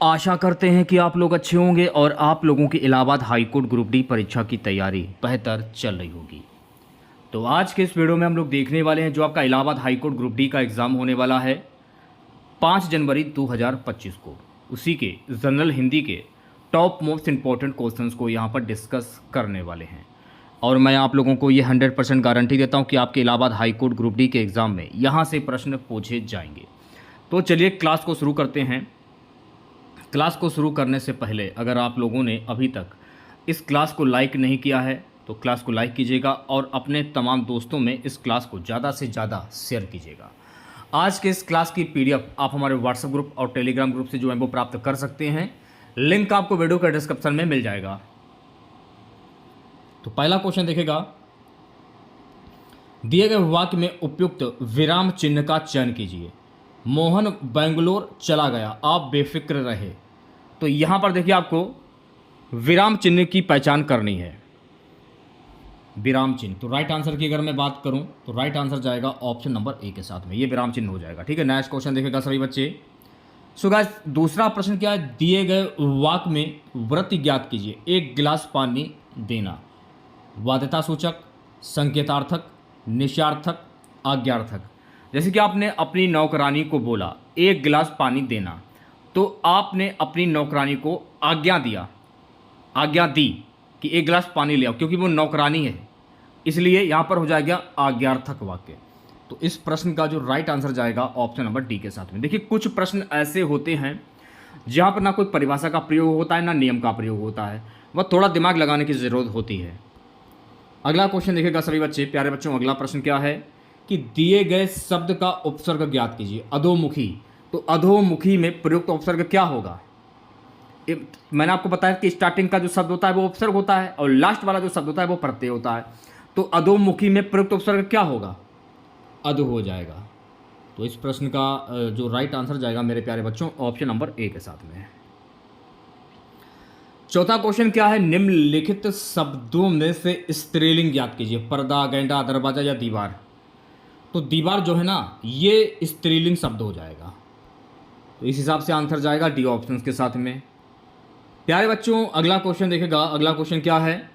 आशा करते हैं कि आप लोग अच्छे होंगे और आप लोगों की Allahabad high court group D परीक्षा की तैयारी बेहतर चल रही होगी। तो आज के इस वीडियो में हम लोग देखने वाले हैं जो आपका Allahabad high court group D का एग्ज़ाम होने वाला है 5 जनवरी 2025 को। उसी के जनरल हिंदी के टॉप मोस्ट इंपॉर्टेंट क्वेश्चंस को यहाँ पर डिस्कस करने वाले हैं और मैं आप लोगों को ये 100% गारंटी देता हूँ कि आपके Allahabad high court group D के एग्ज़ाम में यहाँ से प्रश्न पूछे जाएंगे। तो चलिए क्लास को शुरू करते हैं। क्लास को शुरू करने से पहले अगर आप लोगों ने अभी तक इस क्लास को लाइक नहीं किया है तो क्लास को लाइक कीजिएगा और अपने तमाम दोस्तों में इस क्लास को ज़्यादा से ज़्यादा शेयर कीजिएगा। आज के इस क्लास की पीडीएफ आप हमारे व्हाट्सएप ग्रुप और टेलीग्राम ग्रुप से जो है वो प्राप्त कर सकते हैं। लिंक आपको वीडियो के डिस्क्रिप्शन में मिल जाएगा। तो पहला क्वेश्चन देखेगा, दिए गए वाक्य में उपयुक्त विराम चिन्ह का चयन कीजिए। मोहन बेंगलोर चला गया, आप बेफिक्र रहे। तो यहां पर देखिए आपको विराम चिन्ह की पहचान करनी है। विराम चिन्ह, तो राइट आंसर की अगर मैं बात करूं तो राइट आंसर जाएगा ऑप्शन नंबर ए के साथ में, ये विराम चिन्ह हो जाएगा। ठीक है, नेक्स्ट क्वेश्चन देखेगा सभी बच्चे। सो गाइस दूसरा प्रश्न क्या है, दिए गए वाक्य में व्रत ज्ञात कीजिए। एक गिलास पानी देना, वाध्यता सूचक, संकेतार्थक, निश्चयार्थक, आज्ञार्थक। जैसे कि आपने अपनी नौकरानी को बोला एक गिलास पानी देना, तो आपने अपनी नौकरानी को आज्ञा दी कि एक गिलास पानी ले आओ, क्योंकि वो नौकरानी है, इसलिए यहाँ पर हो जाएगा आज्ञार्थक वाक्य। तो इस प्रश्न का जो राइट आंसर जाएगा ऑप्शन नंबर डी के साथ में। देखिए कुछ प्रश्न ऐसे होते हैं जहाँ पर ना कोई परिभाषा का प्रयोग होता है ना नियम का प्रयोग होता है, वह थोड़ा दिमाग लगाने की ज़रूरत होती है। अगला क्वेश्चन देखिएगा सभी बच्चे, प्यारे बच्चों। अगला प्रश्न क्या है कि दिए गए शब्द का उपसर्ग ज्ञात कीजिए। अधोमुखी, तो अधोमुखी में प्रयुक्त उपसर्ग क्या होगा? मैंने आपको बताया कि स्टार्टिंग का जो शब्द होता है वो उपसर्ग होता है और लास्ट वाला जो शब्द होता है वो प्रत्यय होता है। तो अधोमुखी में प्रयुक्त उपसर्ग क्या होगा? अधो हो जाएगा। तो इस प्रश्न का जो राइट आंसर जाएगा मेरे प्यारे बच्चों ऑप्शन नंबर ए के साथ में। चौथा क्वेश्चन क्या है, निम्नलिखित शब्दों में से स्त्रीलिंग ज्ञात कीजिए। पर्दा, गेंडा, दरवाजा या दीवार। तो दीवार जो है ना ये स्त्रीलिंग शब्द हो जाएगा। तो इस हिसाब से आंसर जाएगा डी ऑप्शन के साथ में। प्यारे बच्चों अगला क्वेश्चन देखेगा। अगला क्वेश्चन क्या है,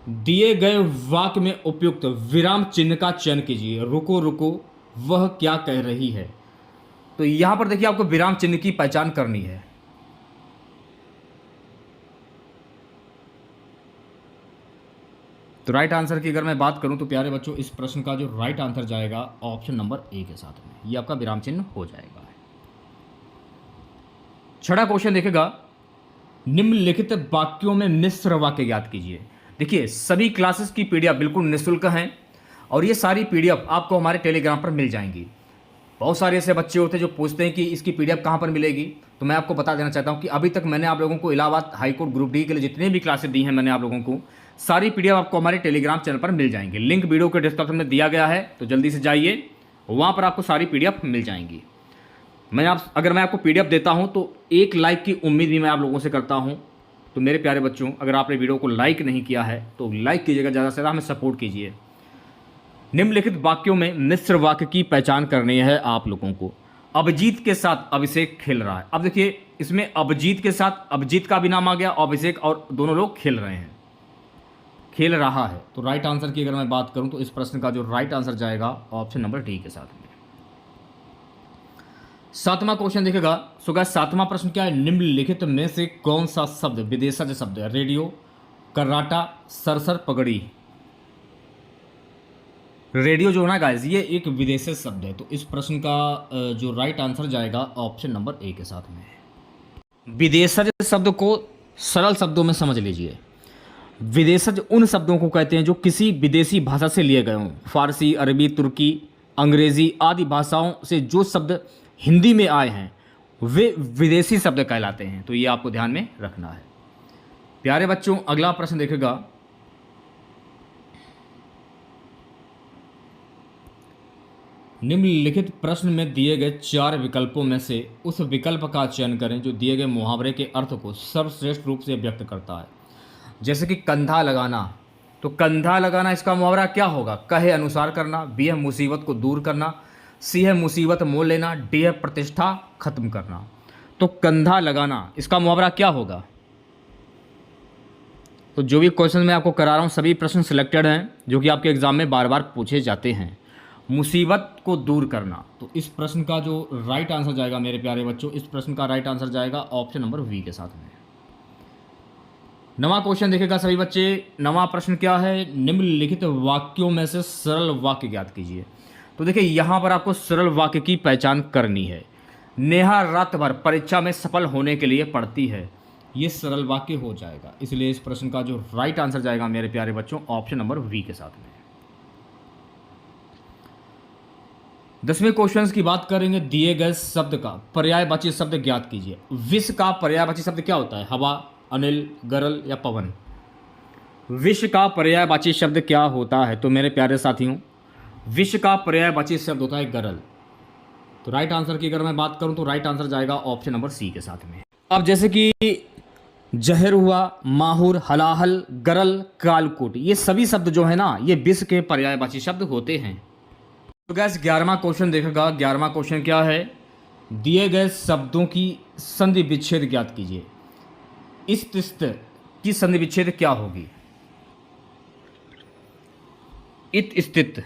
दिए गए वाक्य में उपयुक्त विराम चिन्ह का चयन कीजिए। रुको रुको वह क्या कह रही है। तो यहां पर देखिए आपको विराम चिन्ह की पहचान करनी है। तो राइट आंसर की अगर मैं बात करूं तो प्यारे बच्चों इस प्रश्न का जो राइट आंसर जाएगा ऑप्शन नंबर ए के साथ में, ये आपका विराम चिन्ह हो जाएगा। छठा क्वेश्चन देखेगा, निम्नलिखित वाक्यों में मिश्र वाक्य ज्ञात कीजिए। देखिए सभी क्लासेस की पीडीएफ बिल्कुल निःशुल्क हैं और ये सारी पीडीएफ आपको हमारे टेलीग्राम पर मिल जाएंगी। बहुत सारे ऐसे बच्चे होते हैं जो पूछते हैं कि इसकी पीडीएफ कहाँ पर मिलेगी। तो मैं आपको बता देना चाहता हूँ कि अभी तक मैंने आप लोगों को इलाहाबाद हाईकोर्ट ग्रुप डी के लिए जितने भी क्लासेस दी हैं मैंने आप लोगों को, सारी पीडीएफ आपको हमारे टेलीग्राम चैनल पर मिल जाएंगे। लिंक वीडियो के डिस्क्रिप्शन में दिया गया है, तो जल्दी से जाइए, वहाँ पर आपको सारी पीडीएफ मिल जाएंगी। अगर मैं आपको पीडीएफ देता हूं तो एक लाइक की उम्मीद भी मैं आप लोगों से करता हूं। तो मेरे प्यारे बच्चों अगर आपने वीडियो को लाइक नहीं किया है तो लाइक कीजिएगा, ज़्यादा से ज़्यादा हमें सपोर्ट कीजिए। निम्नलिखित वाक्यों में मिश्र वाक्य की पहचान करनी है आप लोगों को। अभिजीत के साथ अभिषेक खेल रहा है। अब देखिए इसमें अभिजीत के साथ अभिजीत का भी नाम आ गया, अभिषेक और दोनों लोग खेल रहे हैं, खेल रहा है। तो राइट आंसर की अगर मैं बात करूं तो इस प्रश्न का जो राइट आंसर जाएगा ऑप्शन नंबर डी के साथ में। सातवां क्वेश्चन देखेगा। सो गाइस सातवां प्रश्न क्या है, निम्नलिखित में से कौन सा शब्द विदेशज शब्द है? रेडियो, कर्राटा, सरसर, पगड़ी। रेडियो जो है ना गाइस ये एक विदेशज शब्द है। तो इस प्रश्न का जो राइट आंसर जाएगा ऑप्शन नंबर ए के साथ में। विदेशज शब्द को सरल शब्दों में समझ लीजिए। विदेशज उन शब्दों को कहते हैं जो किसी विदेशी भाषा से लिए गए हों। फारसी, अरबी, तुर्की, अंग्रेजी आदि भाषाओं से जो शब्द हिंदी में आए हैं वे विदेशी शब्द कहलाते हैं। तो ये आपको ध्यान में रखना है। प्यारे बच्चों अगला प्रश्न देखेगा, निम्नलिखित प्रश्न में दिए गए 4 विकल्पों में से उस विकल्प का चयन करें जो दिए गए मुहावरे के अर्थ को सर्वश्रेष्ठ रूप से व्यक्त करता है। जैसे कि कंधा लगाना, तो कंधा लगाना इसका मुहावरा क्या होगा? कहे अनुसार करना, बी है मुसीबत को दूर करना, सी है मुसीबत मोल लेना, डी है प्रतिष्ठा खत्म करना। तो कंधा लगाना, इसका मुहावरा क्या होगा? तो जो भी क्वेश्चन मैं आपको करा रहा हूँ सभी प्रश्न सिलेक्टेड हैं जो कि आपके एग्जाम में बार बार पूछे जाते हैं। मुसीबत को दूर करना, तो इस प्रश्न का जो राइट आंसर जाएगा मेरे प्यारे बच्चों, इस प्रश्न का राइट आंसर जाएगा ऑप्शन नंबर वी के साथ में। नवा क्वेश्चन देखेगा सभी बच्चे। नवा प्रश्न क्या है? निम्नलिखित वाक्यों में से सरल वाक्य ज्ञात कीजिए। तो देखिए यहाँ पर आपको सरल वाक्य की पहचान करनी है। नेहा रात भर परीक्षा में सफल होने के लिए पढ़ती है, ये सरल वाक्य हो जाएगा। इसलिए इस प्रश्न का जो राइट आंसर जाएगा मेरे प्यारे बच्चों ऑप्शन नंबर वी के साथ में। 10वें क्वेश्चन की बात करेंगे। दिए गए शब्द का पर्यायवाची शब्द ज्ञात कीजिए। विष का पर्यायवाची शब्द क्या होता है? हवा, अनिल, गरल या पवन। विष का पर्यायवाची शब्द क्या होता है? तो मेरे प्यारे साथियों विष का पर्यायवाची शब्द होता है गरल। तो राइट आंसर की अगर मैं बात करूं तो राइट आंसर जाएगा ऑप्शन नंबर सी के साथ में। अब जैसे कि जहर हुआ, माहुर, हलाहल, गरल, कालकूट, ये सभी शब्द जो है ना ये विष के पर्यायवाची शब्द होते हैं। तो गैस 11वां क्वेश्चन देखेगा। 11वां क्वेश्चन क्या है? दिए गए शब्दों की संधि विच्छेद ज्ञात कीजिए। इस तिस्त की संधि विच्छेद क्या होगी? इत स्थित,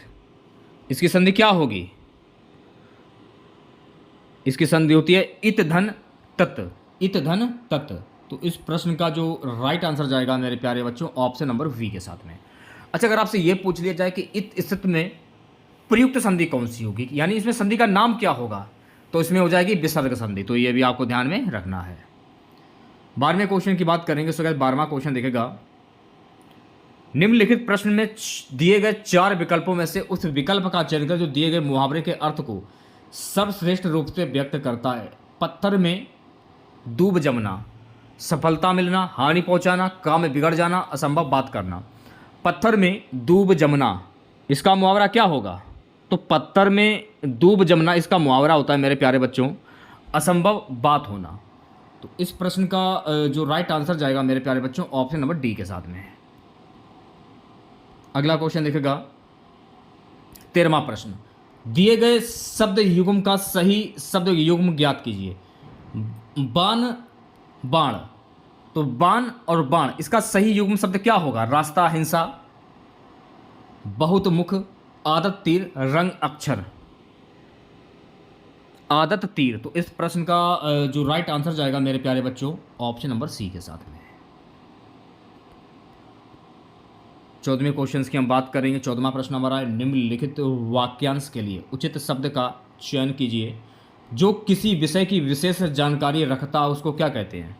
इसकी संधि क्या होगी? इसकी संधि होती है इत धन तत्, इत धन तत्। तो इस प्रश्न का जो राइट आंसर जाएगा मेरे प्यारे बच्चों ऑप्शन नंबर वी के साथ में। अच्छा, अगर आपसे यह पूछ लिया जाए कि इत स्थित में प्रयुक्त संधि कौन सी होगी, यानी इसमें संधि का नाम क्या होगा, तो इसमें हो जाएगी विसर्ग संधि। तो ये भी आपको ध्यान में रखना है। 12वें क्वेश्चन की बात करेंगे। सो गाइस 12वां क्वेश्चन देखेगा। निम्नलिखित प्रश्न में दिए गए 4 विकल्पों में से उस विकल्प का चयन कर जो दिए गए मुहावरे के अर्थ को सर्वश्रेष्ठ रूप से व्यक्त करता है। पत्थर में डूब जमना, सफलता मिलना, हानि पहुंचाना, काम में बिगड़ जाना, असंभव बात करना। पत्थर में डूब जमना, इसका मुहावरा क्या होगा? तो पत्थर में डूब जमना इसका मुहावरा होता है मेरे प्यारे बच्चों असंभव बात होना। तो इस प्रश्न का जो राइट आंसर जाएगा मेरे प्यारे बच्चों ऑप्शन नंबर डी के साथ में है। अगला क्वेश्चन देखेगा 13वां प्रश्न। दिए गए शब्द युग्म का सही शब्द युग्म ज्ञात कीजिए। बाण, बाण, तो बाण और बाण इसका सही युग्म शब्द क्या होगा? रास्ता, हिंसा, बहुत मुख, आदत, तीर, रंग, अक्षर। आदत, तीर। तो इस प्रश्न का जो राइट आंसर जाएगा मेरे प्यारे बच्चों ऑप्शन नंबर सी के साथ में। 14वें क्वेश्चन की हम बात करेंगे। 14वां प्रश्न हमारा है। निम्नलिखित वाक्यांश के लिए उचित शब्द का चयन कीजिए। जो किसी विषय की विशेष जानकारी रखता है उसको क्या कहते हैं?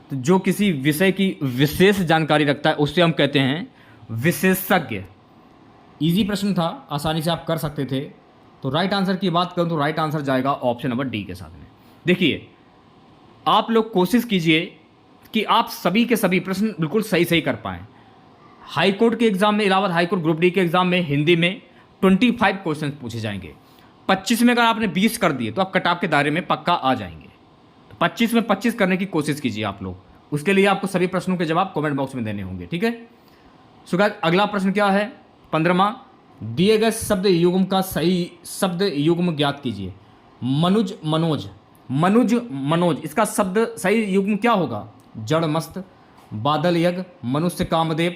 तो जो किसी विषय की विशेष जानकारी रखता है उससे हम कहते हैं विशेषज्ञ। इजी प्रश्न था, आसानी से आप कर सकते थे। तो राइट आंसर की बात करूं तो राइट आंसर जाएगा ऑप्शन नंबर डी के साथ में। देखिए, आप लोग कोशिश कीजिए कि आप सभी के सभी प्रश्न बिल्कुल सही सही कर पाएं। हाई कोर्ट के एग्जाम में, Allahabad high court group D के एग्जाम में हिंदी में 25 क्वेश्चन पूछे जाएंगे। 25 में अगर आपने 20 कर दिए तो आप कट ऑफ के दायरे में पक्का आ जाएंगे। तो 25 में 25 करने की कोशिश कीजिए आप लोग। उसके लिए आपको सभी प्रश्नों के जवाब कमेंट बॉक्स में देने होंगे, ठीक है। सो गाइस अगला प्रश्न क्या है? 15वां। दिए गए शब्द युग्म का सही शब्द युग्म ज्ञात कीजिए। मनुज, मनोज, मनुज, मनोज, इसका शब्द सही युग्म क्या होगा? जड़ मस्त, बादल यज्ञ, मनुष्य कामदेव,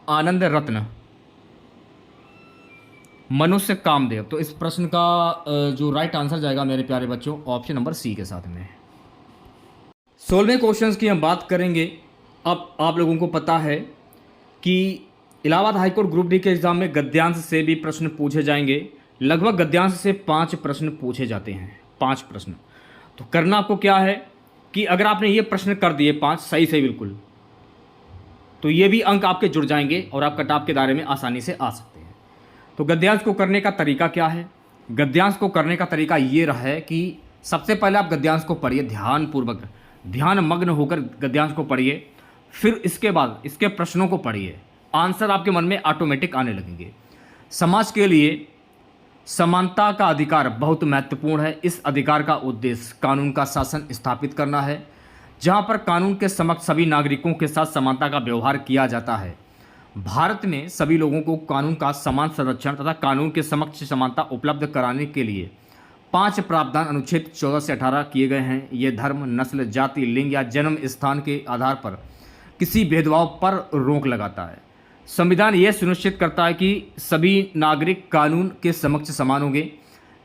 आनंद रत्न, मनुष्य कामदेव। तो इस प्रश्न का जो राइट आंसर जाएगा मेरे प्यारे बच्चों ऑप्शन नंबर सी के साथ में। 16वें क्वेश्चन की हम बात करेंगे। अब आप लोगों को पता है कि इलाहाबाद हाईकोर्ट ग्रुप डी के एग्जाम में गद्यांश से भी प्रश्न पूछे जाएंगे। लगभग गद्यांश से 5 प्रश्न पूछे जाते हैं, 5 प्रश्न। तो करना आपको क्या है कि अगर आपने ये प्रश्न कर दिए 5 सही सही बिल्कुल, तो ये भी अंक आपके जुड़ जाएंगे और आप कट ऑफ के दायरे में आसानी से आ सकते हैं। तो गद्यांश को करने का तरीका क्या है? गद्यांश को करने का तरीका ये रहा है कि सबसे पहले आप गद्यांश को पढ़िए ध्यानपूर्वक, ध्यान मग्न होकर गद्यांश को पढ़िए। फिर इसके बाद इसके प्रश्नों को पढ़िए, आंसर आपके मन में ऑटोमेटिक आने लगेंगे। समाज के लिए समानता का अधिकार बहुत महत्वपूर्ण है। इस अधिकार का उद्देश्य कानून का शासन स्थापित करना है, जहां पर कानून के समक्ष सभी नागरिकों के साथ समानता का व्यवहार किया जाता है। भारत में सभी लोगों को कानून का समान संरक्षण तथा कानून के समक्ष समानता उपलब्ध कराने के लिए 5 प्रावधान अनुच्छेद 14 से 18 किए गए हैं। ये धर्म, नस्ल, जाति, लिंग या जन्म स्थान के आधार पर किसी भेदभाव पर रोक लगाता है। संविधान यह सुनिश्चित करता है कि सभी नागरिक कानून के समक्ष समान होंगे।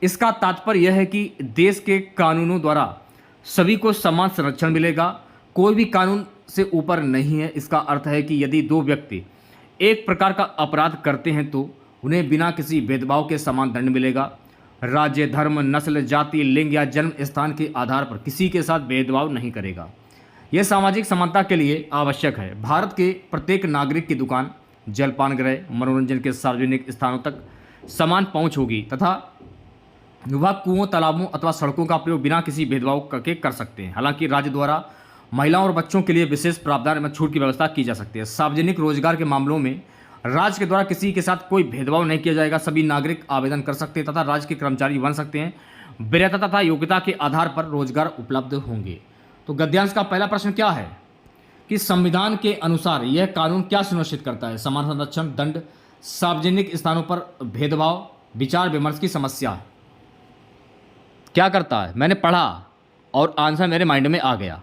इसका तात्पर्य यह है कि देश के कानूनों द्वारा सभी को समान संरक्षण मिलेगा, कोई भी कानून से ऊपर नहीं है। इसका अर्थ है कि यदि दो व्यक्ति एक प्रकार का अपराध करते हैं तो उन्हें बिना किसी भेदभाव के समान दंड मिलेगा। राज्य, धर्म, नस्ल, जाति, लिंग या जन्म स्थान के आधार पर किसी के साथ भेदभाव नहीं करेगा। यह सामाजिक समानता के लिए आवश्यक है। भारत के प्रत्येक नागरिक की दुकान, जलपान गृह, मनोरंजन के सार्वजनिक स्थानों तक समान पहुंच होगी तथा वह कुओं, तालाबों अथवा सड़कों का प्रयोग बिना किसी भेदभाव के कर सकते हैं। हालांकि राज्य द्वारा महिलाओं और बच्चों के लिए विशेष प्रावधान एवं छूट की व्यवस्था की जा सकती है। सार्वजनिक रोजगार के मामलों में राज्य के द्वारा किसी के साथ कोई भेदभाव नहीं किया जाएगा। सभी नागरिक आवेदन कर सकते हैं तथा राज्य के कर्मचारी बन सकते हैं। वरीयता तथा योग्यता के आधार पर रोजगार उपलब्ध होंगे। तो गद्यांश का पहला प्रश्न क्या है कि संविधान के अनुसार यह कानून क्या सुनिश्चित करता है? समान संरक्षण, दंड, सार्वजनिक स्थानों पर भेदभाव, विचार विमर्श की समस्या। क्या करता है? मैंने पढ़ा और आंसर मेरे माइंड में आ गया,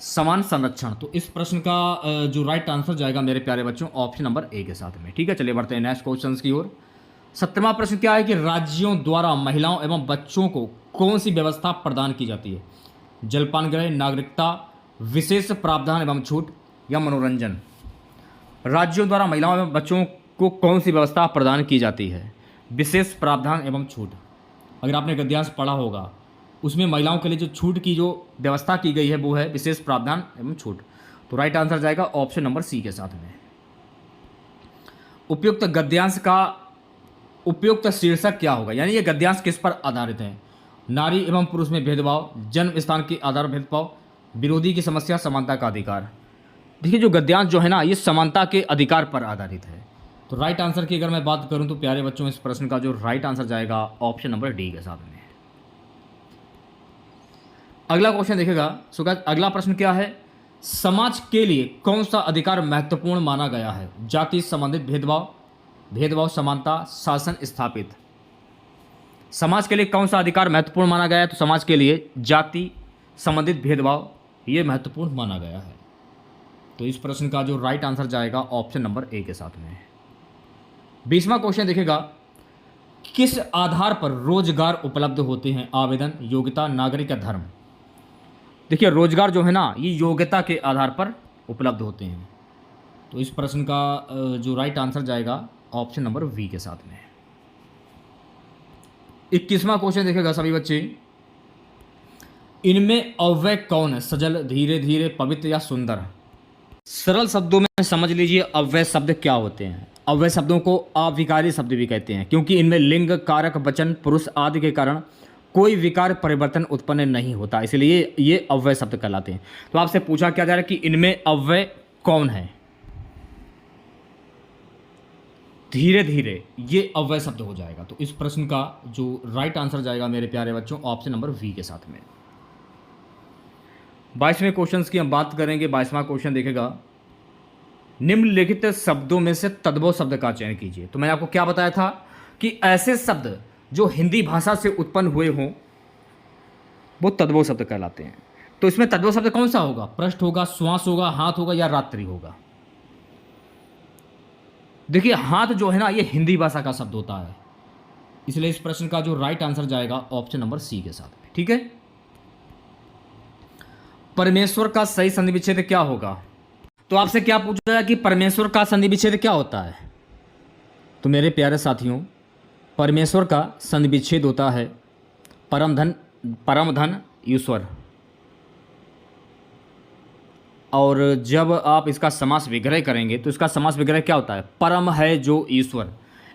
समान संरक्षण। तो इस प्रश्न का जो राइट आंसर जाएगा मेरे प्यारे बच्चों ऑप्शन नंबर ए के साथ में। ठीक है, चलिए बढ़ते हैं नेक्स्ट क्वेश्चन की ओर। 17वां प्रश्न क्या है कि राज्यों द्वारा महिलाओं एवं बच्चों को कौन सी व्यवस्था प्रदान की जाती है? जलपान गृह, नागरिकता, विशेष प्रावधान एवं छूट या मनोरंजन। राज्यों द्वारा महिलाओं एवं बच्चों को कौन सी व्यवस्था प्रदान की जाती है? विशेष प्रावधान एवं छूट। अगर आपने गद्यांश पढ़ा होगा उसमें महिलाओं के लिए जो छूट की जो व्यवस्था की गई है वो है विशेष प्रावधान एवं छूट। तो राइट आंसर जाएगा ऑप्शन नंबर सी के साथ में। उपयुक्त गद्यांश का उपयुक्त शीर्षक क्या होगा? यानी ये गद्यांश किस पर आधारित है? नारी एवं पुरुष में भेदभाव, जन्म स्थान के आधार पर भेदभाव, विरोधी की समस्या, समानता का अधिकार। देखिए जो गद्यांश जो है ना ये समानता के अधिकार पर आधारित है। तो राइट आंसर की अगर मैं बात करूं तो प्यारे बच्चों इस प्रश्न का जो राइट आंसर जाएगा ऑप्शन नंबर डी के साथ में। अगला क्वेश्चन देखेगा। सो गाइस अगला प्रश्न क्या है? समाज के लिए कौन सा अधिकार महत्वपूर्ण माना गया है? जाति संबंधित भेदभाव, समानता, शासन स्थापित। समाज के लिए कौन सा अधिकार महत्वपूर्ण माना गया है? तो समाज के लिए जाति संबंधित भेदभाव ये महत्वपूर्ण माना गया है। तो इस प्रश्न का जो राइट आंसर जाएगा ऑप्शन नंबर ए के साथ में। 20वां क्वेश्चन देखेगा। किस आधार पर रोजगार उपलब्ध होते हैं? आवेदन, योग्यता, नागरिक या धर्म। देखिए रोजगार जो है ना ये योग्यता के आधार पर उपलब्ध होते हैं। तो इस प्रश्न का जो राइट आंसर जाएगा ऑप्शन नंबर वी के साथ में। 21वां क्वेश्चन देखेगा सभी बच्चे। इनमें अव्यय कौन है? सजल, धीरे धीरे, पवित्र या सुंदर। सरल शब्दों में समझ लीजिए अव्यय शब्द क्या होते हैं। अव्यय शब्दों को अविकारी शब्द भी कहते हैं क्योंकि इनमें लिंग, कारक, वचन, पुरुष आदि के कारण कोई विकार परिवर्तन उत्पन्न नहीं होता, इसलिए ये अव्यय शब्द कहलाते हैं। तो आपसे पूछा क्या जा रहा है कि इनमें अव्यय कौन है? धीरे धीरे ये अव्यय शब्द हो जाएगा। तो इस प्रश्न का जो राइट आंसर जाएगा मेरे प्यारे बच्चों ऑप्शन नंबर वी के साथ में। 22वें क्वेश्चन की हम बात करेंगे। 22वां क्वेश्चन देखेगा। निम्नलिखित शब्दों में से तद्भव शब्द का चयन कीजिए। तो मैंने आपको क्या बताया था कि ऐसे शब्द जो हिंदी भाषा से उत्पन्न हुए हों वो तद्भव शब्द कहलाते हैं। तो इसमें तद्भव शब्द कौन सा होगा? पृष्ठ होगा, श्वास होगा, हाथ होगा या रात्रि होगा। देखिए हाथ जो है ना ये हिंदी भाषा का शब्द होता है, इसलिए इस प्रश्न का जो राइट आंसर जाएगा ऑप्शन नंबर सी के साथ में। ठीक है। परमेश्वर का सही संधि विच्छेद क्या होगा? तो आपसे क्या पूछा जाए कि परमेश्वर का संधि विच्छेद क्या होता है? तो मेरे प्यारे साथियों परमेश्वर का संधि विच्छेद होता है परम धन ईश्वर। और जब आप इसका समास विग्रह करेंगे तो इसका समास विग्रह क्या होता है? परम है जो ईश्वर।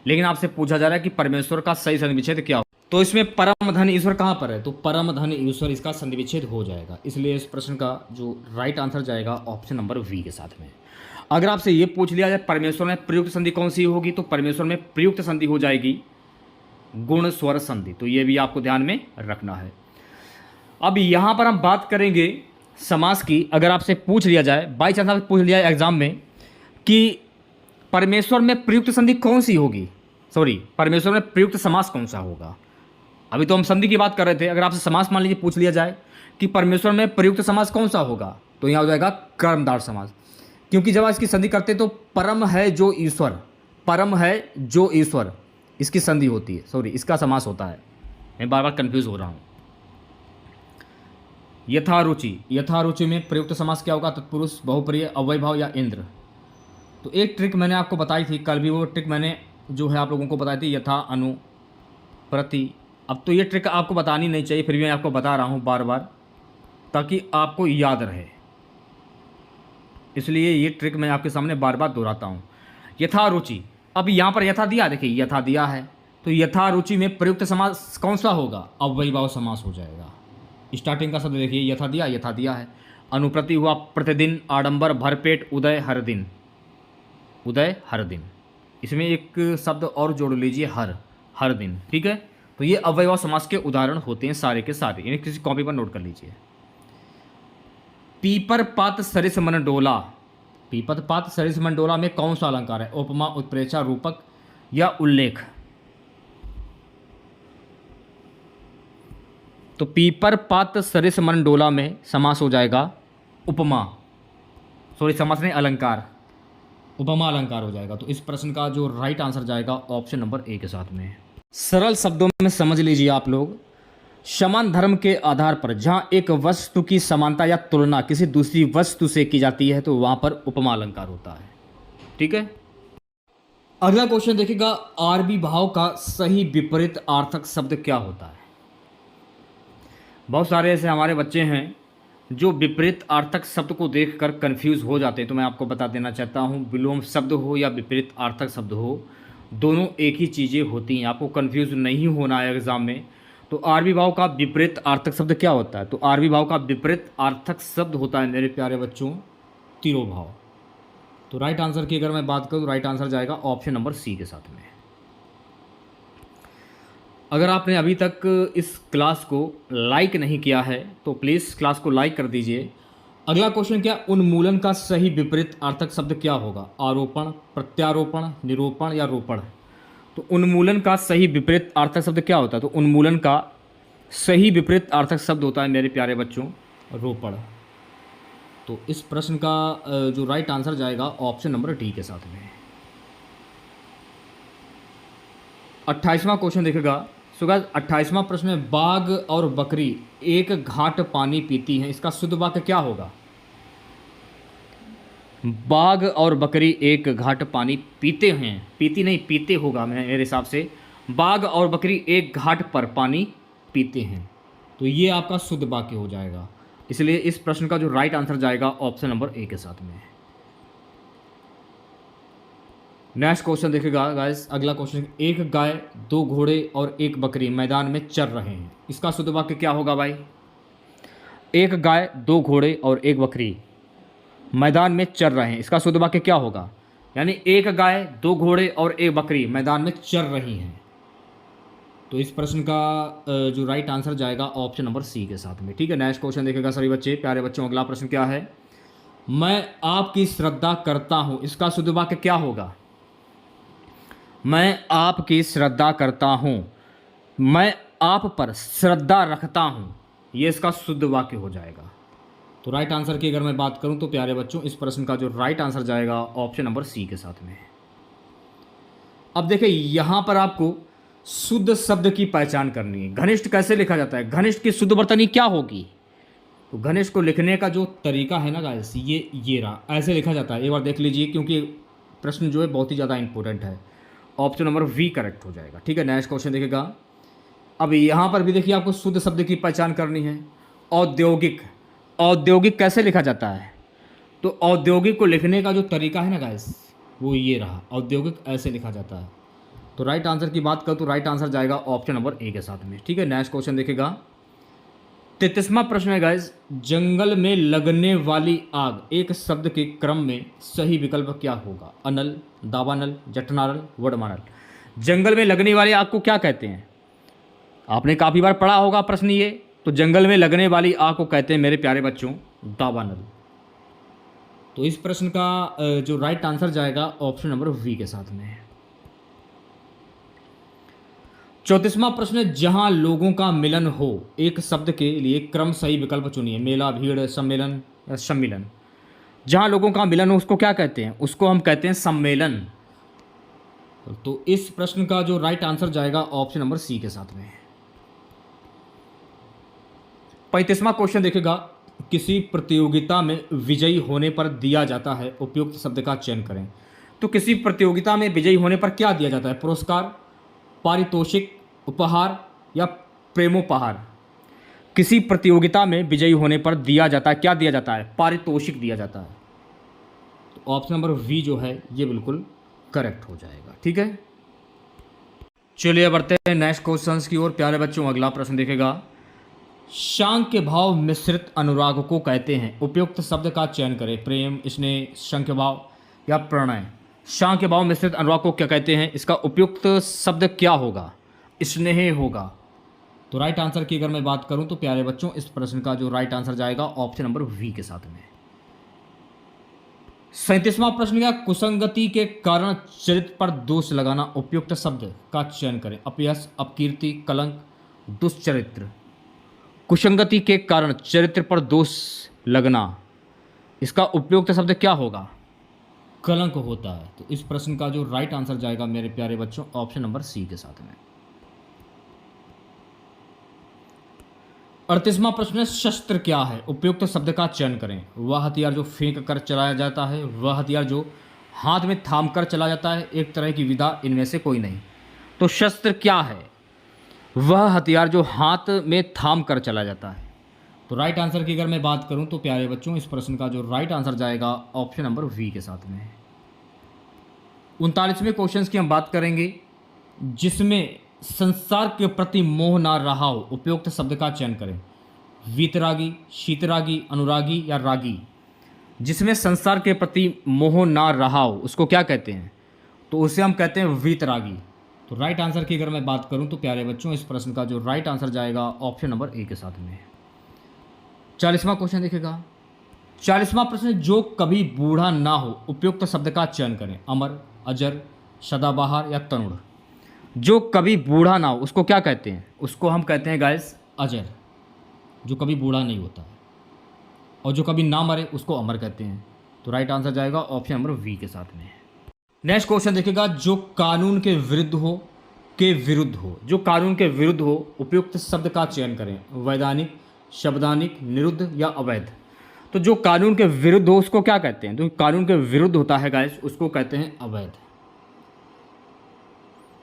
लेकिन आपसे पूछा जा रहा है कि परमेश्वर का सही संधि विच्छेद क्या हो, तो इसमें परम धन ईश्वर कहाँ पर है? तो परम धन ईश्वर इसका संधि विच्छेद हो जाएगा। इसलिए इस प्रश्न का जो राइट आंसर जाएगा ऑप्शन नंबर वी के साथ में। अगर आपसे ये पूछ लिया जाए परमेश्वर में प्रयुक्त संधि कौन सी होगी, तो परमेश्वर में प्रयुक्त संधि हो जाएगी गुण स्वर संधि। तो ये भी आपको ध्यान में रखना है। अब यहाँ पर हम बात करेंगे समास की। अगर आपसे पूछ लिया जाए, बाई चांस आपसे पूछ लिया जाए एग्जाम में कि परमेश्वर में प्रयुक्त संधि कौन सी होगी, परमेश्वर में प्रयुक्त समास कौन सा होगा, अभी तो हम संधि की बात कर रहे थे। अगर आपसे समास मान लीजिए पूछ लिया जाए कि परमेश्वर में प्रयुक्त समास कौन सा होगा, तो यहाँ हो जाएगा कर्मधारय समास, क्योंकि जब आप इसकी संधि करते हैं तो परम है जो ईश्वर, परम है जो ईश्वर, इसकी संधि होती है, सॉरी इसका समास होता है। मैं बार बार कंफ्यूज हो रहा हूँ। यथारुचि, यथारुचि में प्रयुक्त समास क्या होगा? तत्पुरुष, बहुप्रिय, अव्ययभाव या इंद्र। तो एक ट्रिक मैंने आपको बताई थी कल भी, वो ट्रिक मैंने जो है आप लोगों को बताई थी, यथा, अनु, प्रति। अब तो ये ट्रिक आपको बतानी नहीं चाहिए, फिर भी मैं आपको बता रहा हूँ बार बार ताकि आपको याद रहे, इसलिए ये ट्रिक मैं आपके सामने बार बार दोहराता हूँ। यथारुचि, अब यहाँ पर यथा दिया, देखिए यथा दिया है, तो यथारुचि में प्रयुक्त समास कौन सा होगा? अव्ययभाव समास हो जाएगा। स्टार्टिंग का शब्द देखिए, यथा दिया है। अनुप्रति हुआ प्रतिदिन, आडंबर, भरपेट, उदय, हर दिन, उदय हर दिन। इसमें एक शब्द और जोड़ लीजिए, हर दिन, ठीक है। तो ये अव्ययभाव समास के उदाहरण होते हैं सारे के सारे, इन्हें किसी कॉपी पर नोट कर लीजिए। पीपर पात सरिस मन डोला, पीपत पात सरिस मन डोला में कौन सा अलंकार है? उपमा, उत्प्रेक्षा, रूपक या उल्लेख? तो पीपर पात सरिस मन डोला में समास हो जाएगा उपमा, सॉरी समास नहीं, अलंकार, उपमा अलंकार हो जाएगा। तो इस प्रश्न का जो राइट आंसर जाएगा ऑप्शन नंबर ए के साथ में। सरल शब्दों में समझ लीजिए आप लोग, समान धर्म के आधार पर जहां एक वस्तु की समानता या तुलना किसी दूसरी वस्तु से की जाती है तो वहां पर उपमा अलंकार होता है, ठीक है। अगला क्वेश्चन देखिएगा, आरबी भाव का सही विपरीत अर्थक शब्द क्या होता है? बहुत सारे ऐसे हमारे बच्चे हैं जो विपरीत अर्थक शब्द को देखकर कंफ्यूज हो जाते हैं, तो मैं आपको बता देना चाहता हूं, विलोम शब्द हो या विपरीत अर्थक शब्द हो, दोनों एक ही चीज़ें होती हैं, आपको कंफ्यूज नहीं होना है एग्जाम में। तो आरबी भाव का विपरीत अर्थक शब्द क्या होता है? तो आरबी भाव का विपरीत अर्थक शब्द होता है मेरे प्यारे बच्चों, तिरोभाव। तो राइट आंसर की अगर मैं बात करूँ तो राइट आंसर जाएगा ऑप्शन नंबर सी के साथ में। अगर आपने अभी तक इस क्लास को लाइक नहीं किया है तो प्लीज़ क्लास को लाइक कर दीजिए। अगला क्वेश्चन क्या, उन्मूलन का सही विपरीत अर्थक शब्द क्या होगा? आरोपण, प्रत्यारोपण, निरूपण या रोपण? तो उन्मूलन का सही विपरीत अर्थक शब्द क्या होता है? तो उन्मूलन का सही विपरीत अर्थक शब्द होता है मेरे प्यारे बच्चों, रोपण। तो इस प्रश्न का जो राइट आंसर जाएगा ऑप्शन नंबर डी के साथ में। 28वां क्वेश्चन देखेगा। सो गाइस 28वां प्रश्न में, बाघ और बकरी एक घाट पानी पीती हैं, इसका शुद्ध वाक्य क्या होगा? बाघ और बकरी एक घाट पानी पीते हैं, पीती नहीं पीते होगा मेरे हिसाब से। बाघ और बकरी एक घाट पर पानी पीते हैं, तो ये आपका शुद्ध वाक्य हो जाएगा। इसलिए इस प्रश्न का जो राइट आंसर जाएगा ऑप्शन नंबर ए के साथ में। नेक्स्ट क्वेश्चन देखिएगा गाइस, अगला क्वेश्चन, एक गाय, दो घोड़े और एक बकरी मैदान में चर रहे हैं, इसका शुद्ध वाक्य क्या होगा भाई? एक गाय, दो घोड़े और एक बकरी मैदान में चर रहे हैं, इसका शुद्ध वाक्य क्या होगा? यानी एक गाय, दो घोड़े और एक बकरी मैदान में चर रही हैं, तो इस प्रश्न का जो राइट आंसर जाएगा ऑप्शन नंबर सी के साथ में, ठीक है। नेक्स्ट क्वेश्चन देखेगा सभी बच्चे, प्यारे बच्चों, अगला प्रश्न क्या है, मैं आपकी श्रद्धा करता हूं, इसका शुद्ध वाक्य क्या होगा? मैं आपकी श्रद्धा करता हूं, मैं आप पर श्रद्धा रखता हूं, ये इसका शुद्ध वाक्य हो जाएगा। तो राइट आंसर की अगर मैं बात करूं तो प्यारे बच्चों इस प्रश्न का जो राइट आंसर जाएगा ऑप्शन नंबर सी के साथ में। अब देखिए यहां पर आपको शुद्ध शब्द की पहचान करनी है। घनिष्ठ कैसे लिखा जाता है? घनिष्ठ की शुद्ध वर्तनी क्या होगी? तो घनिष्ठ को लिखने का जो तरीका है ना गाइस, ये रहा, ऐसे लिखा जाता है। एक बार देख लीजिए क्योंकि प्रश्न जो है बहुत ही ज़्यादा इंपॉर्टेंट है। ऑप्शन नंबर वी करेक्ट हो जाएगा, ठीक है। नेक्स्ट क्वेश्चन देखिएगा। अब यहाँ पर भी देखिए आपको शुद्ध शब्द की पहचान करनी है। औद्योगिक, औद्योगिक कैसे लिखा जाता है? तो औद्योगिक को लिखने का जो तरीका है ना गाइस, वो ये रहा, औद्योगिक ऐसे लिखा जाता है। तो राइट आंसर की बात करूँ तो राइट आंसर जाएगा ऑप्शन नंबर ए के साथ में, ठीक है। नेक्स्ट क्वेश्चन देखिएगा। 33वां प्रश्न है गाइस, जंगल में लगने वाली आग, एक शब्द के क्रम में सही विकल्प क्या होगा? अनल, दावानल, जठनानल, वडमानल। जंगल में लगने वाली आग को क्या कहते हैं? आपने काफ़ी बार पढ़ा होगा प्रश्न ये। तो जंगल में लगने वाली आग को कहते हैं मेरे प्यारे बच्चों दावानल। तो इस प्रश्न का जो राइट आंसर जाएगा ऑप्शन नंबर वी के साथ में। 34वां प्रश्न है, जहां लोगों का मिलन हो, एक शब्द के लिए क्रम सही विकल्प चुनिए। मेला, भीड़, सम्मेलन या सम्मिलन। जहां लोगों का मिलन हो उसको क्या कहते हैं? उसको हम कहते हैं सम्मेलन। तो इस प्रश्न का जो राइट आंसर जाएगा ऑप्शन नंबर सी के साथ में। 35वां क्वेश्चन देखेगा, किसी प्रतियोगिता में विजयी होने पर दिया जाता है, उपयुक्त शब्द का चयन करें। तो किसी प्रतियोगिता में विजयी होने पर क्या दिया जाता है? पुरस्कार, पारितोषिक, उपहार या प्रेमोपहार। किसी प्रतियोगिता में विजयी होने पर दिया जाता है, क्या दिया जाता है? पारितोषिक दिया जाता है। तो ऑप्शन नंबर वी जो है ये बिल्कुल करेक्ट हो जाएगा। ठीक है, चलिए बढ़ते हैं नेक्स्ट क्वेश्चंस की ओर। प्यारे बच्चों, अगला प्रश्न देखेगा, शांक्य भाव मिश्रित अनुराग को कहते हैं, उपयुक्त शब्द का चयन करें। प्रेम, स्नेह, शंख्य भाव या प्रणय। शांक्य भाव मिश्रित अनुराग को क्या कहते हैं? इसका उपयुक्त शब्द क्या होगा? स्नेह होगा। तो राइट आंसर की अगर मैं बात करूं तो प्यारे बच्चों, इस प्रश्न का जो राइट आंसर जाएगा ऑप्शन नंबर वी के साथ में। 37वां प्रश्न क्या, कुसंगति के कारण चरित्र पर दोष लगाना, उपयुक्त शब्द का चयन करें। अपयश, अपकीर्ति, कलंक, दुष्चरित्र। कुसंगति के कारण चरित्र पर दोष लगना, इसका उपयुक्त शब्द क्या होगा? कलंक होता है। तो इस प्रश्न का जो राइट आंसर जाएगा मेरे प्यारे बच्चों ऑप्शन नंबर सी के साथ में। 38वां प्रश्न है, शस्त्र क्या है? उपयुक्त शब्द का चयन करें। वह हथियार जो फेंक कर चलाया जाता है, वह हथियार जो हाथ में थाम कर चला जाता है, एक तरह की विधा, इनमें से कोई नहीं। तो शस्त्र क्या है? वह हथियार जो हाथ में थाम कर चला जाता है। तो राइट आंसर की अगर मैं बात करूं तो प्यारे बच्चों, इस प्रश्न का जो राइट आंसर जाएगा ऑप्शन नंबर वी के साथ में। 39वें क्वेश्चन की हम बात करेंगे, जिसमें संसार के प्रति मोह ना रहा हो, उपयुक्त शब्द का चयन करें। वीतरागी, शीतरागी, अनुरागी या रागी। जिसमें संसार के प्रति मोह ना रहा हो उसको क्या कहते हैं? तो उसे हम कहते हैं वीतरागी। तो राइट आंसर की अगर मैं बात करूं तो प्यारे बच्चों, इस प्रश्न का जो राइट आंसर जाएगा ऑप्शन नंबर ए के साथ में। 40वां क्वेश्चन देखेगा, 40वां प्रश्न, जो कभी बूढ़ा ना हो, उपयुक्त शब्द का चयन करें। अमर, अजर, सदाबहार या तरुण। जो कभी बूढ़ा ना हो उसको क्या कहते हैं? उसको हम कहते हैं गाइस अजर, जो कभी बूढ़ा नहीं होता है। और जो कभी ना मरे उसको अमर कहते हैं। तो राइट आंसर जाएगा ऑप्शन नंबर वी के साथ में। नेक्स्ट क्वेश्चन देखेगा, जो कानून के विरुद्ध हो, जो कानून के विरुद्ध हो, उपयुक्त शब्द का चयन करें। वैधानिक, शब्दानिक, निरुद्ध या अवैध। तो जो कानून के विरुद्ध हो उसको क्या कहते हैं? जो कानून के विरुद्ध होता है गाइस उसको कहते हैं अवैध।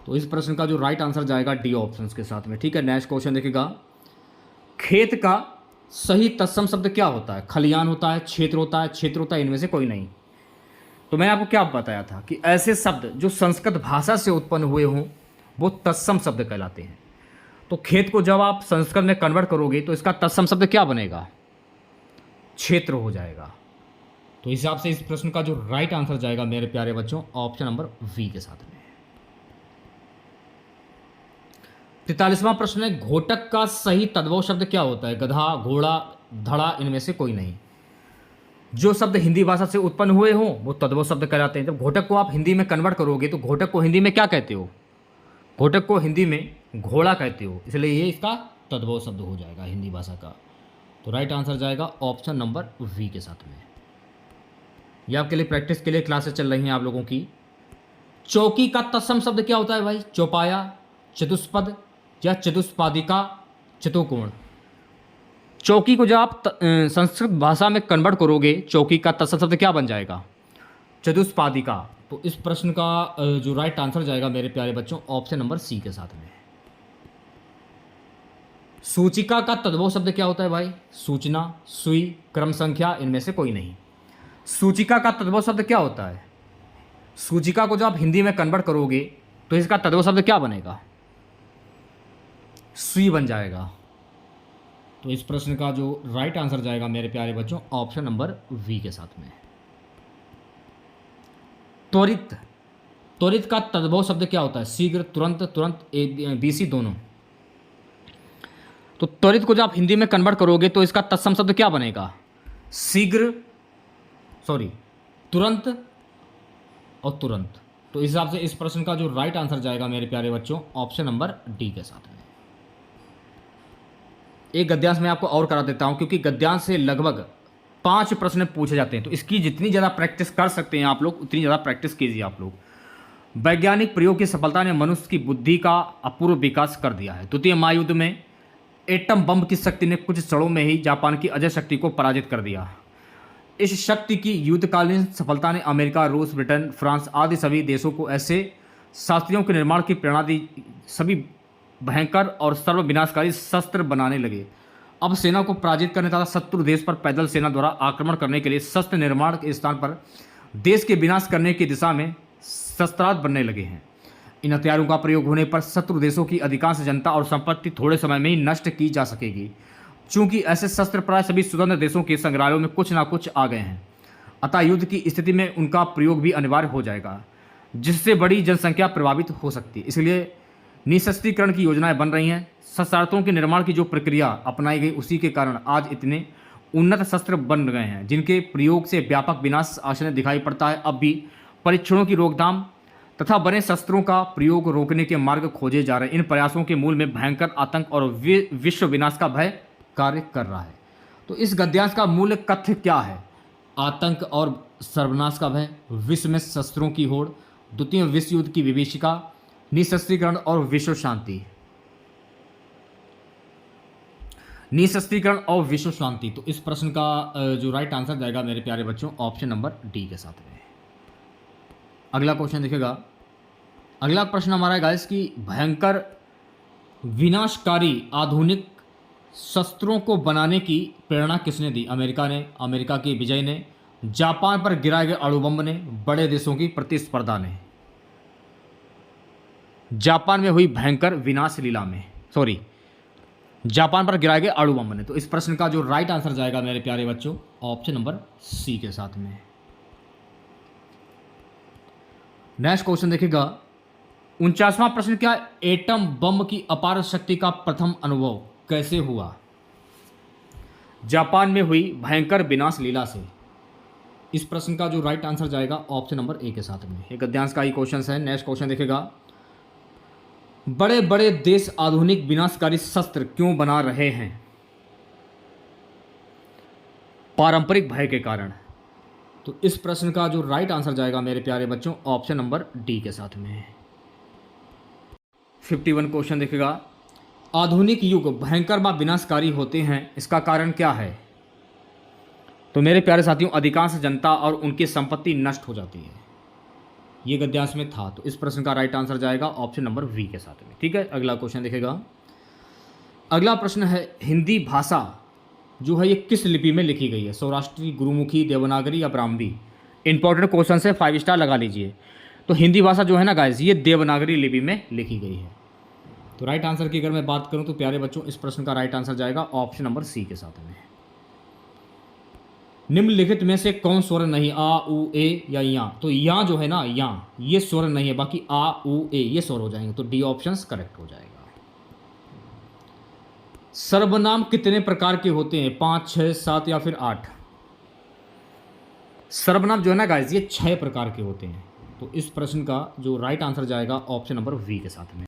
तो इस प्रश्न का जो राइट आंसर जाएगा डी ऑप्शन के साथ में। ठीक है, नेक्स्ट क्वेश्चन देखेगा, खेत का सही तत्सम शब्द क्या होता है? खलियान होता है, क्षेत्र होता है, क्षेत्र होता है, इनमें से कोई नहीं। तो मैंने आपको क्या बताया था कि ऐसे शब्द जो संस्कृत भाषा से उत्पन्न हुए हों वो तत्सम शब्द कहलाते हैं। तो खेत को जब आप संस्कृत में कन्वर्ट करोगे तो इसका तत्सम शब्द क्या बनेगा? क्षेत्र हो जाएगा। तो इस हिसाब से इस प्रश्न का जो राइट आंसर जाएगा मेरे प्यारे बच्चों ऑप्शन नंबर वी के साथ में। 43वां प्रश्न है, घोटक का सही तद्भव शब्द क्या होता है? गधा, घोड़ा, धड़ा, इनमें से कोई नहीं। जो शब्द हिंदी भाषा से उत्पन्न हुए हों वो तद्भव शब्द कहलाते हैं। जब घोटक को आप हिंदी में कन्वर्ट करोगे तो घोटक को हिंदी में क्या कहते हो? घोटक को हिंदी में घोड़ा कहते हो, इसलिए ये इसका तद्भव शब्द हो जाएगा हिंदी भाषा का। तो राइट आंसर जाएगा ऑप्शन नंबर वी के साथ में। ये आपके लिए प्रैक्टिस के लिए क्लासेस चल रही हैं आप लोगों की। चौकी का तत्सम शब्द क्या होता है भाई? चौपाया, चतुष्पद या चतुष्पादिका, चतुर्कोण। चौकी को जब आप संस्कृत भाषा में कन्वर्ट करोगे चौकी का तत्सम शब्द क्या बन जाएगा? चतुष्पादिका। तो इस प्रश्न का जो राइट आंसर जाएगा मेरे प्यारे बच्चों ऑप्शन नंबर सी के साथ में। सूचिका का तद्भव शब्द क्या होता है भाई? सूचना, सुई, क्रम संख्या, इनमें से कोई नहीं। सूचिका का तद्भव शब्द क्या होता है? सूचिका को जब आप हिंदी में कन्वर्ट करोगे तो इसका तद्भव शब्द क्या बनेगा? सुई बन जाएगा। तो इस प्रश्न का जो राइट आंसर जाएगा मेरे प्यारे बच्चों ऑप्शन नंबर वी के साथ में। त्वरित, त्वरित का तद्भव शब्द क्या होता है? शीघ्र, तुरंत, तुरंत, बीसी, दोनों। तो त्वरित को जब आप हिंदी में कन्वर्ट करोगे तो इसका तत्सम शब्द क्या बनेगा? शीघ्र, तुरंत और तुरंत। तो इस हिसाब से इस प्रश्न का जो राइट आंसर जाएगा मेरे प्यारे बच्चों ऑप्शन नंबर डी के साथ में। एक गद्यांश मैं आपको और करा देता हूं, क्योंकि गद्यांश से लगभग 5 प्रश्न पूछे जाते हैं, तो इसकी जितनी ज़्यादा प्रैक्टिस कर सकते हैं आप लोग उतनी ज़्यादा प्रैक्टिस कीजिए आप लोग। वैज्ञानिक प्रयोग की सफलता ने मनुष्य की बुद्धि का अपूर्व विकास कर दिया है। द्वितीय महायुद्ध में एटम बम की शक्ति ने कुछ क्षणों में ही जापान की अजय शक्ति को पराजित कर दिया। इस शक्ति की युद्धकालीन सफलता ने अमेरिका, रूस, ब्रिटेन, फ्रांस आदि सभी देशों को ऐसे शास्त्रियों के निर्माण की प्रेरणा दी, सभी भयंकर और सर्वविनाशकारी शस्त्र बनाने लगे। अब सेना को पराजित करने तथा शत्रु देश पर पैदल सेना द्वारा आक्रमण करने के लिए शस्त्र निर्माण के स्थान पर देश के विनाश करने की दिशा में शस्त्रास्त्र बनने लगे हैं। इन हथियारों का प्रयोग होने पर शत्रु देशों की अधिकांश जनता और संपत्ति थोड़े समय में ही नष्ट की जा सकेगी। चूंकि ऐसे शस्त्र प्राय सभी स्वतंत्र देशों के संग्रहालयों में कुछ ना कुछ आ गए हैं, अतः युद्ध की स्थिति में उनका प्रयोग भी अनिवार्य हो जाएगा, जिससे बड़ी जनसंख्या प्रभावित हो सकती है। इसलिए निःशस्त्रीकरण की योजनाएं बन रही हैं। शस्त्रास्त्रों के निर्माण की जो प्रक्रिया अपनाई गई उसी के कारण आज इतने उन्नत शस्त्र बन गए हैं, जिनके प्रयोग से व्यापक विनाश आशय दिखाई पड़ता है। अब भी परीक्षणों की रोकथाम तथा बने शस्त्रों का प्रयोग रोकने के मार्ग खोजे जा रहे हैं। इन प्रयासों के मूल में भयंकर आतंक और विश्व विनाश का भय कार्य कर रहा है। तो इस गद्यांश का मूल कथ्य क्या है? आतंक और सर्वनाश का भय, विश्व में शस्त्रों की होड़, द्वितीय विश्व युद्ध की विभीषिका, निःशस्त्रीकरण और विश्व शांति। निःशस्त्रीकरण और विश्व शांति। तो इस प्रश्न का जो राइट आंसर जाएगा मेरे प्यारे बच्चों ऑप्शन नंबर डी के साथ में। अगला क्वेश्चन देखिएगा। अगला प्रश्न हमारा है गाइस कि भयंकर विनाशकारी आधुनिक शस्त्रों को बनाने की प्रेरणा किसने दी? अमेरिका ने, अमेरिका की विजय ने, जापान पर गिराए गए अणु बम ने, बड़े देशों की प्रतिस्पर्धा ने। जापान में हुई भयंकर विनाश लीला में, सॉरी, जापान पर गिराए गए अणु बम ने। तो इस प्रश्न का जो राइट आंसर जाएगा मेरे प्यारे बच्चों ऑप्शन नंबर सी के साथ में। नेक्स्ट क्वेश्चन देखिएगा। 49वां प्रश्न क्या? एटम बम की अपार शक्ति का प्रथम अनुभव कैसे हुआ? जापान में हुई भयंकर विनाश लीला से। इस प्रश्न का जो राइट आंसर जाएगा ऑप्शन नंबर ए के साथ में। ये गद्यांश का ही क्वेश्चन है। नेक्स्ट क्वेश्चन देखिएगा। बड़े बड़े देश आधुनिक विनाशकारी शस्त्र क्यों बना रहे हैं? पारंपरिक भय के कारण। तो इस प्रश्न का जो राइट आंसर जाएगा मेरे प्यारे बच्चों ऑप्शन नंबर डी के साथ में। 51 क्वेश्चन देखिएगा। आधुनिक युग भयंकर व विनाशकारी होते हैं, इसका कारण क्या है? तो मेरे प्यारे साथियों अधिकांश जनता और उनकी संपत्ति नष्ट हो जाती है। ये गद्यांश में था। तो इस प्रश्न का राइट आंसर जाएगा ऑप्शन नंबर वी के साथ में। ठीक है, अगला क्वेश्चन देखिएगा। अगला प्रश्न है हिंदी भाषा जो है ये किस लिपि में लिखी गई है? सौराष्ट्री, गुरुमुखी, देवनागरी या ब्राह्मी? इंपॉर्टेंट क्वेश्चन से 5 स्टार लगा लीजिए। तो हिंदी भाषा जो है ना गाइस ये देवनागरी लिपि में लिखी गई है। तो राइट आंसर की अगर मैं बात करूं तो प्यारे बच्चों इस प्रश्न का राइट आंसर जाएगा ऑप्शन नंबर सी के साथ में। निम्नलिखित में से कौन स्वर नहीं? आ, उ, ए या या? तो या जो है ना या ये स्वर नहीं है, बाकी आ, उ, ए ये स्वर हो जाएंगे। तो डी ऑप्शन करेक्ट हो जाएगा। सर्वनाम कितने प्रकार के होते हैं? 5, 6, 7 या फिर 8? सर्वनाम जो है ना गाइस ये 6 प्रकार के होते हैं। तो इस प्रश्न का जो राइट आंसर जाएगा ऑप्शन नंबर वी के साथ में।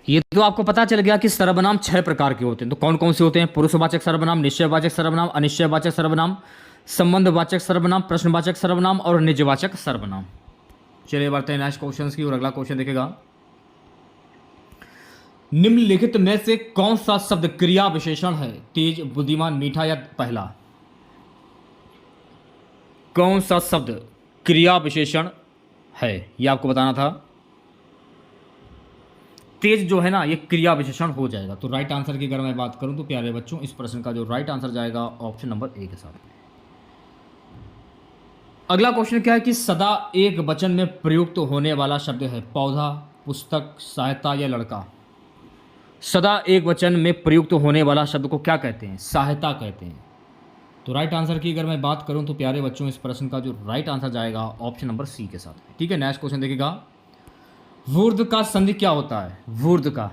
ये तो आपको पता चल गया कि सर्वनाम 6 प्रकार के होते हैं। तो कौन कौन से होते हैं? पुरुषवाचक सर्वनाम, निश्चयवाचक सर्वनाम, अनिश्चयवाचक सर्वनाम, संबंधवाचक सर्वनाम, प्रश्नवाचक सर्वनाम और निजवाचक सर्वनाम। चलिए बढ़ते हैं नेक्स्ट क्वेश्चन की और अगला क्वेश्चन देखेगा। निम्नलिखित में से कौन सा शब्द क्रिया विशेषण है? तेज, बुद्धिमान, मीठा या पहला? कौन सा शब्द क्रिया विशेषण है ये आपको बताना था। तेज जो है ना ये क्रिया विशेषण हो जाएगा। तो राइट आंसर की अगर मैं बात करूं तो प्यारे बच्चों इस प्रश्न का जो राइट आंसर जाएगा ऑप्शन नंबर ए के साथ। अगला क्वेश्चन क्या है कि सदा एक वचन में प्रयुक्त होने वाला शब्द है? पौधा, पुस्तक, सहायता या लड़का? सदा एक वचन में प्रयुक्त होने वाला शब्द को क्या कहते हैं? सहायता कहते हैं। तो राइट आंसर की अगर मैं बात करूं तो प्यारे बच्चों इस प्रश्न का जो राइट आंसर जाएगा ऑप्शन नंबर सी के साथ। ठीक है, नेक्स्ट क्वेश्चन देखिएगा। वुर्ध का संधि क्या होता है? वुर्ध का,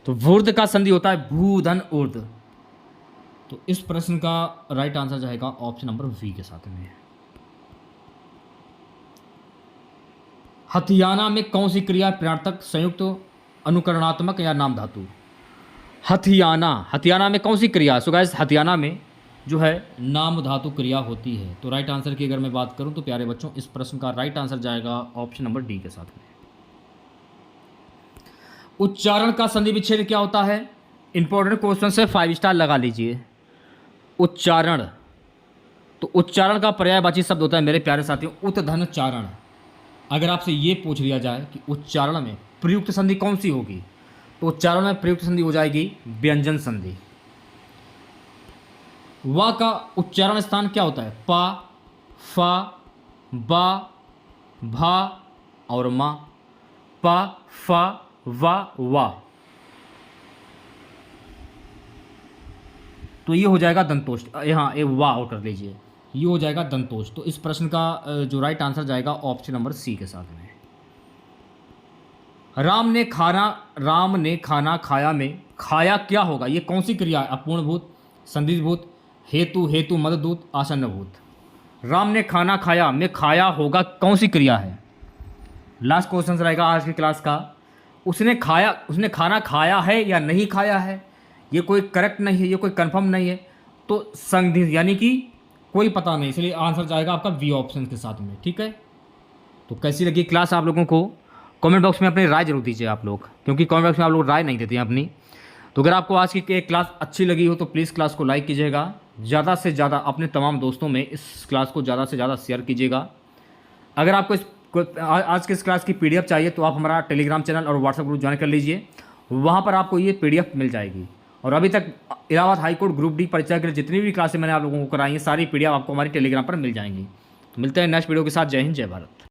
तो वुर्ध का संधि होता है भू धन ऊर्ध। तो इस प्रश्न का राइट आंसर जाएगा ऑप्शन नंबर वी के साथ में। हथियाना में कौन सी क्रिया प्रार्थक, संयुक्त, अनुकरणात्मक या नाम धातु? हथियाना में कौन सी क्रिया? सो गाइस हथियाना में जो है नाम धातु क्रिया होती है। तो राइट आंसर की अगर मैं बात करूं तो प्यारे बच्चों इस प्रश्न का राइट आंसर जाएगा ऑप्शन नंबर डी के साथ में। उच्चारण का संधि विच्छेद क्या होता है? इंपॉर्टेंट क्वेश्चन से 5 स्टार लगा लीजिए। उच्चारण, तो उच्चारण का पर्यायवाची शब्द होता है मेरे प्यारे साथियों उत्धनचारण। अगर आपसे ये पूछ लिया जाए कि उच्चारण में प्रयुक्त संधि कौन सी होगी, तो उच्चारण में प्रयुक्त संधि हो जाएगी व्यंजन संधि। वा का उच्चारण स्थान क्या होता है? पा, फा, बा, भा और मा। पा, फा, वा। तो ये हो जाएगा दंतोष्ठ। यहाँ ये वाह और कर लीजिए, ये हो जाएगा दंतोष्ठ। तो इस प्रश्न का जो राइट आंसर जाएगा ऑप्शन नंबर सी के साथ में। राम ने खाना खाया में खाया क्या होगा? ये कौन सी क्रिया है? अपूर्णभूत, संधिभूत, हेतु मददूत, आसन्नभूत। राम ने खाना खाया में खाया होगा कौन सी क्रिया है? लास्ट क्वेश्चन रहेगा आज की क्लास का। उसने खाना खाया है या नहीं खाया है, ये कोई करेक्ट नहीं है, ये कोई कंफर्म नहीं है, तो संधि यानी कि कोई पता नहीं, इसलिए आंसर जाएगा आपका बी ऑप्शन के साथ में। ठीक है, तो कैसी लगी क्लास आप लोगों को? कमेंट बॉक्स में अपनी राय जरूर दीजिए आप लोग, क्योंकि कमेंट बॉक्स में आप लोग राय नहीं देते हैं अपनी। तो अगर आपको आज की क्लास अच्छी लगी हो तो प्लीज़ क्लास को लाइक कीजिएगा, ज़्यादा से ज़्यादा अपने तमाम दोस्तों में इस क्लास को ज़्यादा से ज़्यादा शेयर कीजिएगा। अगर आपको आज के इस क्लास की PDF चाहिए तो आप हमारा टेलीग्राम चैनल और व्हाट्सएप ग्रुप ज्वाइन कर लीजिए, वहाँ पर आपको ये PDF मिल जाएगी। और अभी तक इलाहाबाद हाईकोर्ट ग्रुप डी परीक्षा के लिए जितनी भी क्लासें मैंने आप लोगों को कराई हैं सारी PDF आपको हमारी टेलीग्राम पर मिल जाएंगी। तो मिलते हैं नेक्स्ट वीडियो के साथ। जय हिंद, जय भारत।